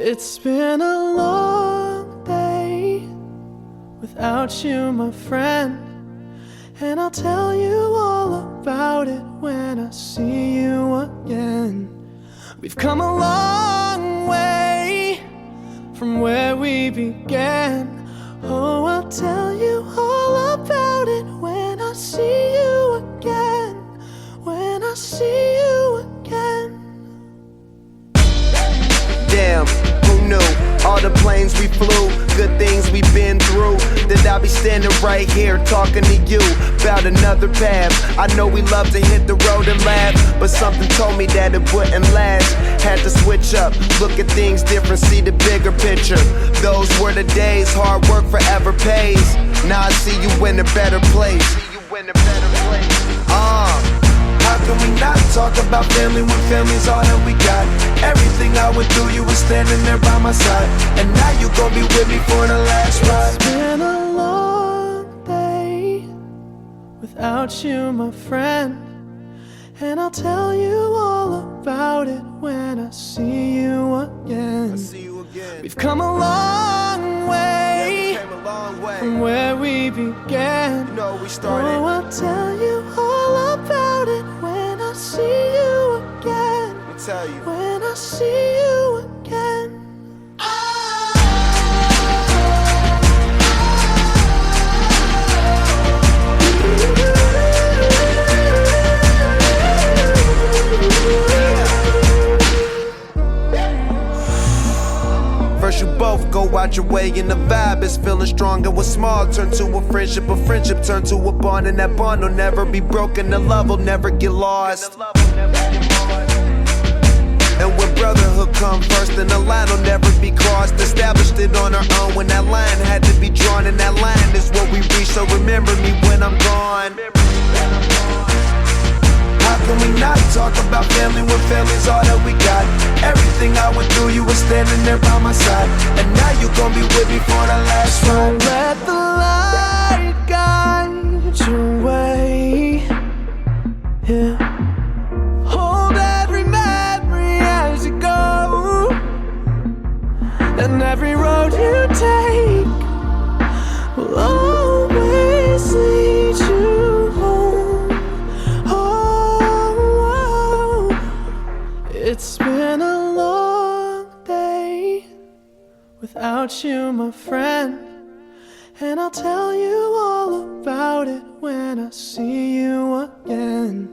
It's been a long day without you, my friend, and I'll tell you all about it when I see you again. We've come a long way from where we began. Oh, I'll tell you all about it when I see you again. When I see you again. Damn, who knew? All the planes we flew, good things we've been through. That I'll be standing right here talking to you about another path. I know we love to hit the road and laugh, but something told me that it wouldn't last. Had to switch up, look at things different, see the bigger picture. Those were the days, hard work forever pays. Now I see you in a better place. How can we not talk about family when family's all that we got? Everything I went through, you were standing there by my side, and now you gon' be with me for the last ride. It's been a long day without you, my friend, and I'll tell you all about it when I see you again. We've come a long way, from where we began. Oh, I'll tell you all about it when I see you again. When I see you again. First you both go out your way and the vibe is feeling strong. And what's small turn to a friendship turn to a bond, and that bond will never be broken, the love will never get lost. And when brotherhood come first, then the line will never be crossed. Established it on our own when that line had to be drawn, and that line is what we reach, so remember me when I'm gone. How can we not talk about family when family's all that we got? Everything I went through, you were standing there by my side, and now you gon' be with me for the last ride. Let the light guide your way. Yeah. Hold every memory as you go, and every road you take will always lead you home. Oh, it's been a long day without you, my friend, and I'll tell you all about it when I see you again.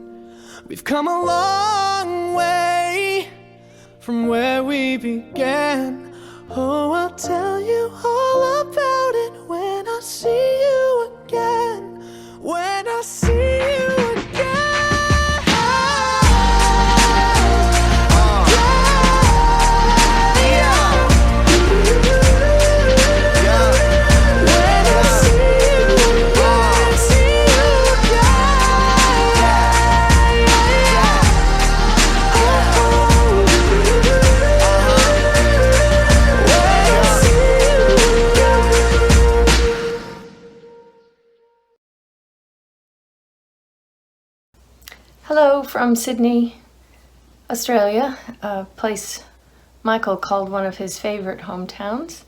We've come a long way from where we began. Oh, I'll tell you all about it when I see you again. When I see you again. Hello from Sydney, Australia, a place Michael called one of his favorite hometowns.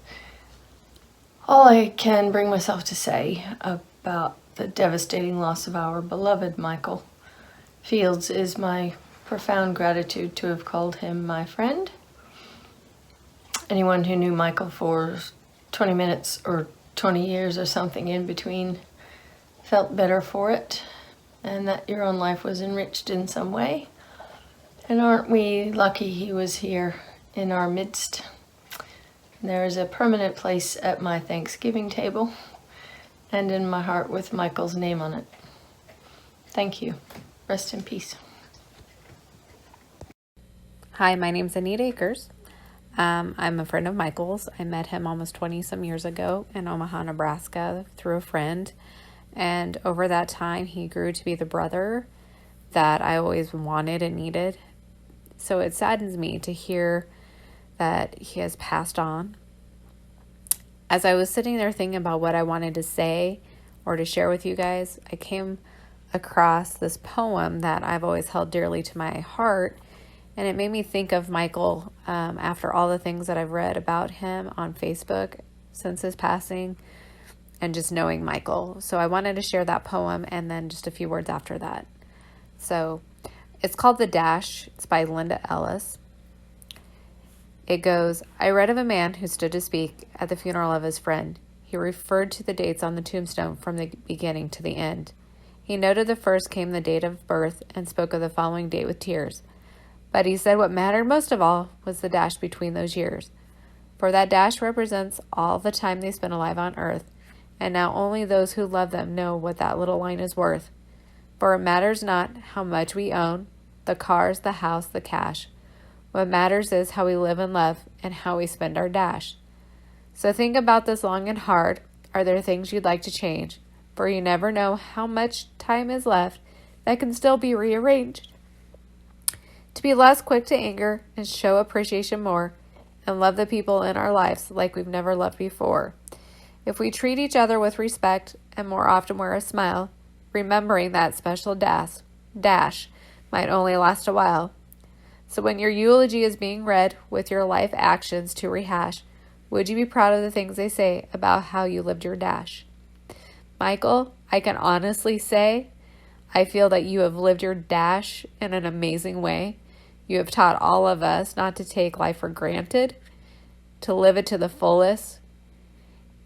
All I can bring myself to say about the devastating loss of our beloved Michael Fields is my profound gratitude to have called him my friend. Anyone who knew Michael for 20 minutes or 20 years or something in between felt better for it, and that your own life was enriched in some way. And aren't we lucky he was here in our midst? There is a permanent place at my Thanksgiving table and in my heart with Michael's name on it. Thank you. Rest in peace. Hi, my name's Anita Akers. I'm a friend of Michael's. I met him almost 20-some years ago in Omaha, Nebraska through a friend. And over that time, he grew to be the brother that I always wanted and needed. So it saddens me to hear that he has passed on. As I was sitting there thinking about what I wanted to say or to share with you guys, I came across this poem that I've always held dearly to my heart, And it made me think of Michael after all the things that I've read about him on Facebook since his passing and just knowing Michael. So I wanted to share that poem and then just a few words after that. So it's called The Dash. It's by Linda Ellis. It goes, I read of a man who stood to speak at the funeral of his friend. He referred to the dates on the tombstone from the beginning to the end. He noted the first came the date of birth and spoke of the following date with tears. But he said what mattered most of all was the dash between those years. For that dash represents all the time they spent alive on earth, and now only those who love them know what that little line is worth. For it matters not how much we own, the cars, the house, the cash. What matters is how we live and love and how we spend our dash. So think about this long and hard. Are there things you'd like to change? For you never know how much time is left that can still be rearranged. To be less quick to anger and show appreciation more and love the people in our lives like we've never loved before. If we treat each other with respect and more often wear a smile, remembering that special dash might only last a while. So when your eulogy is being read with your life actions to rehash, would you be proud of the things they say about how you lived your dash? Michael, I can honestly say, I feel that you have lived your dash in an amazing way. You have taught all of us not to take life for granted, to live it to the fullest.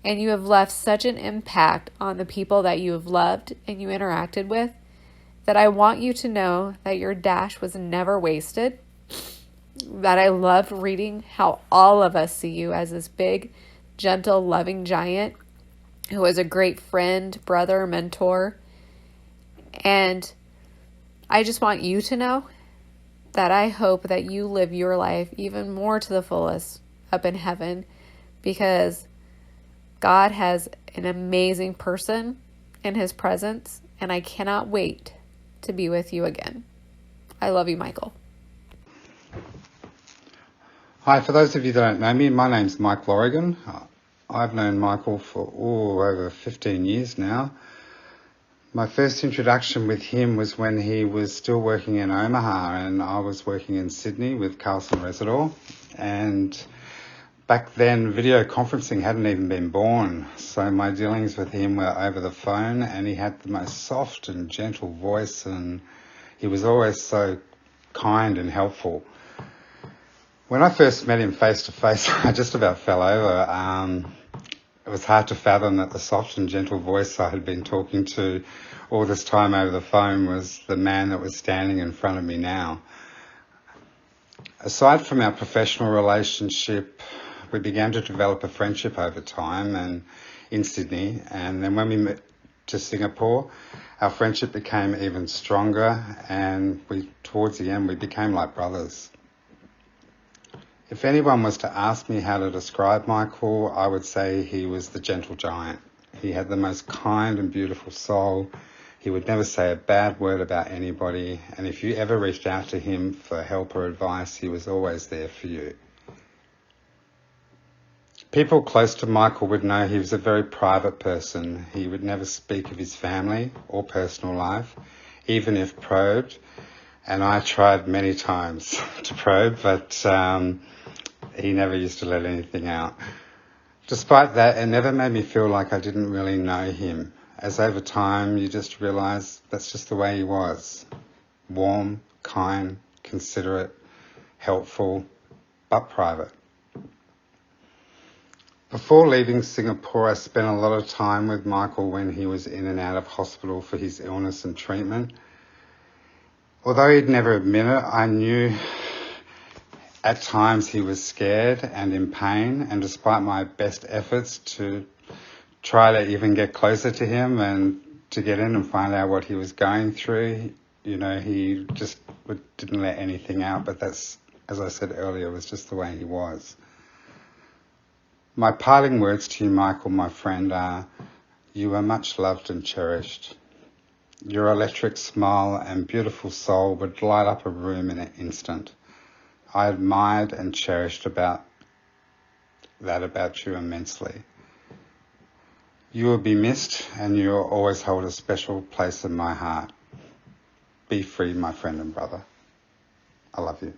And you have left such an impact on the people that you have loved and you interacted with that I want you to know that your dash was never wasted. That I loved reading how all of us see you as this big, gentle, loving giant who was a great friend, brother, mentor. And I just want you to know that I hope that you live your life even more to the fullest up in heaven, because God has an amazing person in his presence, and I cannot wait to be with you again. I love you, Michael. Hi, for those of you that don't know me, my name's Mike Lorigan. I've known Michael for over 15 years now. My first introduction with him was when he was still working in Omaha and I was working in Sydney with Carlson Residor. And back then, video conferencing hadn't even been born, so my dealings with him were over the phone, and he had the most soft and gentle voice, and he was always so kind and helpful. When I first met him face to face, I just about fell over. It was hard to fathom that the soft and gentle voice I had been talking to all this time over the phone was the man that was standing in front of me now. Aside from our professional relationship, we began to develop a friendship over time and in Sydney, and then when we moved to Singapore, our friendship became even stronger, and towards the end we became like brothers. If anyone was to ask me how to describe Michael, I would say he was the gentle giant. He had the most kind and beautiful soul. He would never say a bad word about anybody, and if you ever reached out to him for help or advice, he was always there for you. People close to Michael would know he was a very private person. He would never speak of his family or personal life, even if probed. And I tried many times to probe, but he never used to let anything out. Despite that, it never made me feel like I didn't really know him, as over time you just realise that's just the way he was. Warm, kind, considerate, helpful, but private. Before leaving Singapore, I spent a lot of time with Michael when he was in and out of hospital for his illness and treatment. Although he'd never admit it, I knew at times he was scared and in pain, and despite my best efforts to try to even get closer to him and to get in and find out what he was going through, he just didn't let anything out, but that's, as I said earlier, was just the way he was. My parting words to you, Michael, my friend, are, you are much loved and cherished. Your electric smile and beautiful soul would light up a room in an instant. I admired and cherished about you immensely. You will be missed, and you will always hold a special place in my heart. Be free, my friend and brother. I love you.